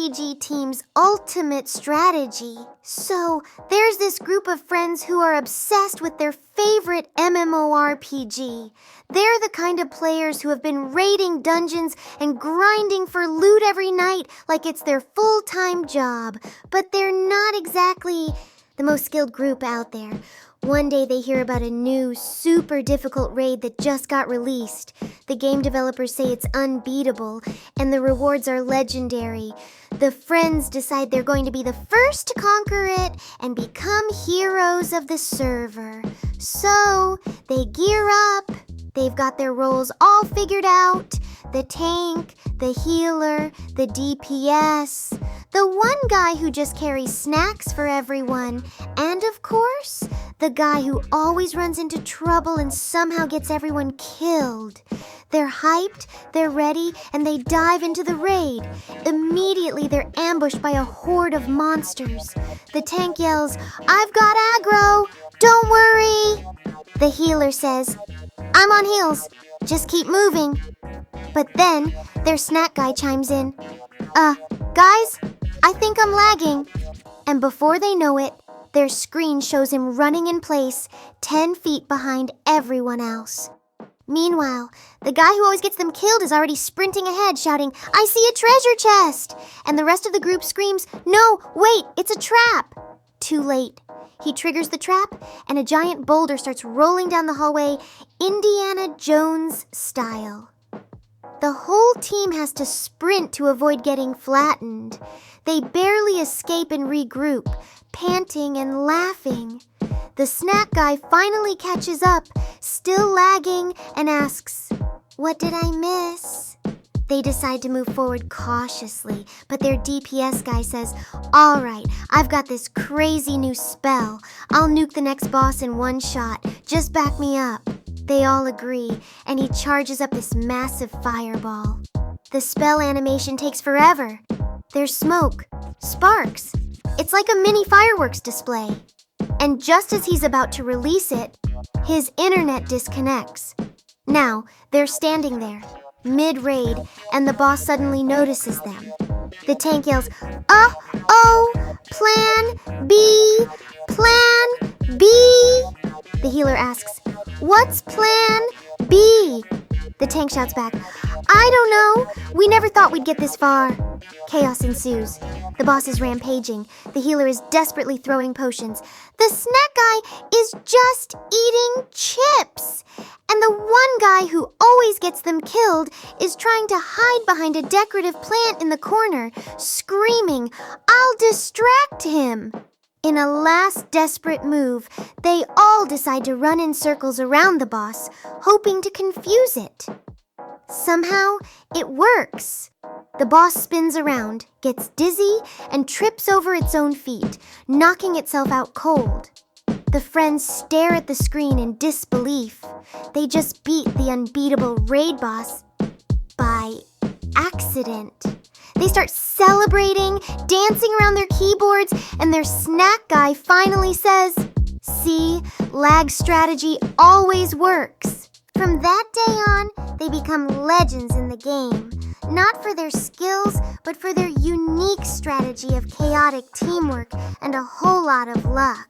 MMORPG team's ultimate strategy. So, there's this group of friends who are obsessed with their favorite MMORPG. They're the kind of players who have been raiding dungeons and grinding for loot every night like it's their full-time job. But they're not exactly the most skilled group out there. One day they hear about a new, super difficult raid that just got released. The game developers say it's unbeatable, and the rewards are legendary. The friends decide they're going to be the first to conquer it and become heroes of the server. So, they gear up. They've got their roles all figured out. The tank, the healer, the DPS, the one guy who just carries snacks for everyone, and of course, the guy who always runs into trouble and somehow gets everyone killed. They're hyped, they're ready, and they dive into the raid. Immediately, they're ambushed by a horde of monsters. The tank yells, "I've got aggro! Don't worry!" The healer says, "I'm on heals. Just keep moving." But then, their snack guy chimes in, "Guys, I think I'm lagging." And before they know it, their screen shows him running in place, 10 feet behind everyone else. Meanwhile, the guy who always gets them killed is already sprinting ahead, shouting, "I see a treasure chest!" And the rest of the group screams, "No, wait, it's a trap!" Too late. He triggers the trap, and a giant boulder starts rolling down the hallway, Indiana Jones style. The whole team has to sprint to avoid getting flattened. They barely escape and regroup, panting and laughing. The snack guy finally catches up, still lagging, and asks, "What did I miss?" They decide to move forward cautiously, but their DPS guy says, "All right, I've got this crazy new spell. I'll nuke the next boss in one shot. Just back me up." They all agree, and he charges up this massive fireball. The spell animation takes forever. There's smoke, sparks. It's like a mini fireworks display. And just as he's about to release it, his internet disconnects. Now, they're standing there, mid-raid, and the boss suddenly notices them. The tank yells, "Oh, Plan B! Plan B!" The healer asks, "What's Plan B?" The tank shouts back, "I don't know. We never thought we'd get this far." Chaos ensues. The boss is rampaging. The healer is desperately throwing potions. The snack guy is just eating chips. And the one guy who always gets them killed is trying to hide behind a decorative plant in the corner, screaming, "I'll distract him." In a last desperate move, they all decide to run in circles around the boss, hoping to confuse it. Somehow, it works. The boss spins around, gets dizzy, and trips over its own feet, knocking itself out cold. The friends stare at the screen in disbelief. They just beat the unbeatable raid boss by accident. They start celebrating, dancing around their keyboards, and their snack guy finally says, "See, lag strategy always works." From that day on, they become legends in the game, not for their skills, but for their unique strategy of chaotic teamwork and a whole lot of luck.